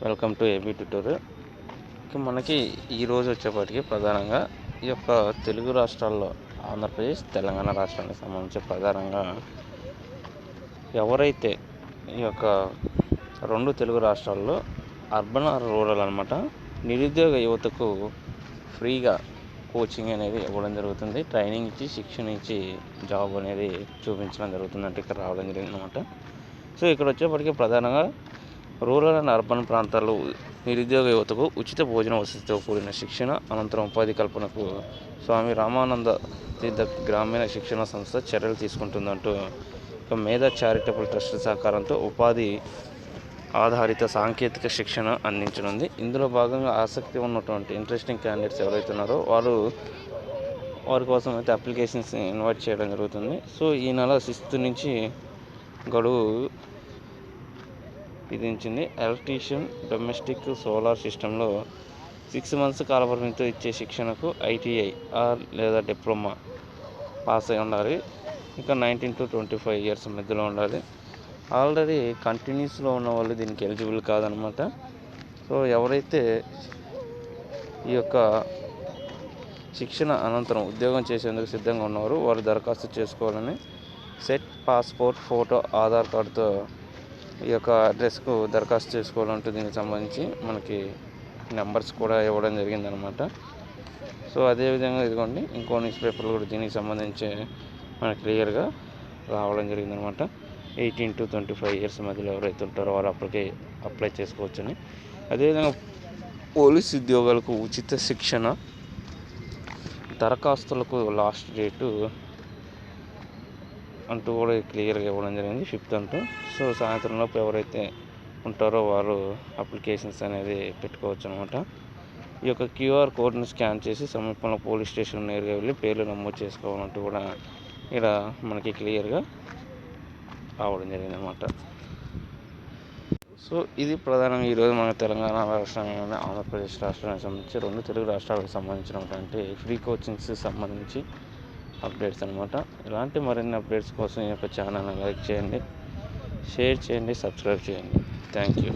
Welcome to AB tutorial. మనకి ఈరోజు వచ్చేప్పటికి ప్రధానంగా ఈ యొక్క తెలుగు రాష్ట్రాల్లో ఆంధ్రప్రదేశ్ తెలంగాణ రాష్ట్రానికి సంబంధించి ప్రధానంగా ఎవరైతే ఈ యొక్క రెండు తెలుగు రాష్ట్రాల్లో అర్బన్ ఆర్ రూరల్ అనమాట నిరుద్యోగ యువతకు ఫ్రీగా కోచింగ్ అనేది ఇవ్వడం జరుగుతుంది. ట్రైనింగ్ ఇచ్చి శిక్షణ ఇచ్చి జాబ్ అనేది చూపించడం జరుగుతుంది. అంటే ఇక్కడ రావడం జరిగింది అనమాట. సో ఇక్కడ వచ్చేప్పటికి ప్రధానంగా రూరల్ అండ్ అర్బన్ ప్రాంతాల్లో నిరుద్యోగ యువతకు ఉచిత భోజన వసతితో కూడిన శిక్షణ అనంతరం ఉపాధి కల్పనకు స్వామి రామానంద తీర్థ గ్రామీణ శిక్షణ సంస్థ చర్యలు తీసుకుంటుందంటూ మేధా చారిటబుల్ ట్రస్ట్ సహకారంతో ఉపాధి ఆధారిత సాంకేతిక శిక్షణ అందించనుంది. ఇందులో భాగంగా ఆసక్తి ఉన్నటువంటి ఇంట్రెస్టింగ్ క్యాండిడేట్స్ ఎవరైతే ఉన్నారో వారి కోసం అయితే అప్లికేషన్స్ ఇన్వైట్ చేయడం జరుగుతుంది. సో ఈ నెల 6th నుంచి గడువు విధించింది. ఎలక్ట్రీషియన్ డొమెస్టిక్ సోలార్ సిస్టంలో 6 months కాలపరిమితితో ఇచ్చే శిక్షణకు ITI లేదా డిప్లొమా పాస్ అయి ఉండాలి. ఇంకా 19 to 25 years మధ్యలో ఉండాలి. ఆల్రెడీ కంటిన్యూస్లో ఉన్న వాళ్ళు దీనికి ఎలిజిబుల్ కాదనమాట. సో ఎవరైతే ఈ యొక్క శిక్షణ అనంతరం ఉద్యోగం చేసేందుకు సిద్ధంగా ఉన్నవారు వారు దరఖాస్తు చేసుకోవాలని సెట్ పాస్పోర్ట్ ఫోటో ఆధార్ కార్డుతో ఈ యొక్క అడ్రస్కు దరఖాస్తు చేసుకోవాలంటూ దీనికి సంబంధించి మనకి నెంబర్స్ కూడా ఇవ్వడం జరిగిందనమాట. సో అదేవిధంగా ఇదిగోండి ఇంకో న్యూస్ పేపర్లు కూడా దీనికి సంబంధించి మనకి క్లియర్గా రావడం జరిగిందనమాట. 18 to 25 years మధ్యలో ఎవరైతే ఉంటారో వారు అప్లై చేసుకోవచ్చని. అదేవిధంగా పోలీస్ ఉద్యోగాలకు ఉచిత శిక్షణ దరఖాస్తులకు లాస్ట్ డేటు అంటూ కూడా క్లియర్గా ఇవ్వడం జరిగింది 5th అంటూ. సో సాయంత్రంలోపు ఎవరైతే ఉంటారో వారు అప్లికేషన్స్ అనేది పెట్టుకోవచ్చు అనమాట. ఈ యొక్క QR కోడ్ని స్కాన్ చేసి సమీపంలో పోలీస్ స్టేషన్ నేరుగా వెళ్ళి పేర్లు నమోదు చేసుకోవాలంటూ కూడా ఇక్కడ మనకి క్లియర్గా రావడం జరిగింది అనమాట. సో ఇది ప్రధానంగా ఈరోజు మన తెలంగాణ రాష్ట్రాన్ని ఆంధ్రప్రదేశ్ రాష్ట్రానికి సంబంధించి రెండు తెలుగు రాష్ట్రాలకు సంబంధించినటువంటి ఫ్రీ కోచింగ్స్ సంబంధించి అప్డేట్స్ అనమాట. ఇలాంటి మరిన్ని అప్డేట్స్ కోసం ఈ యొక్క ఛానల్ని లైక్ చేయండి, షేర్ చేయండి, సబ్స్క్రైబ్ చేయండి. Thank you.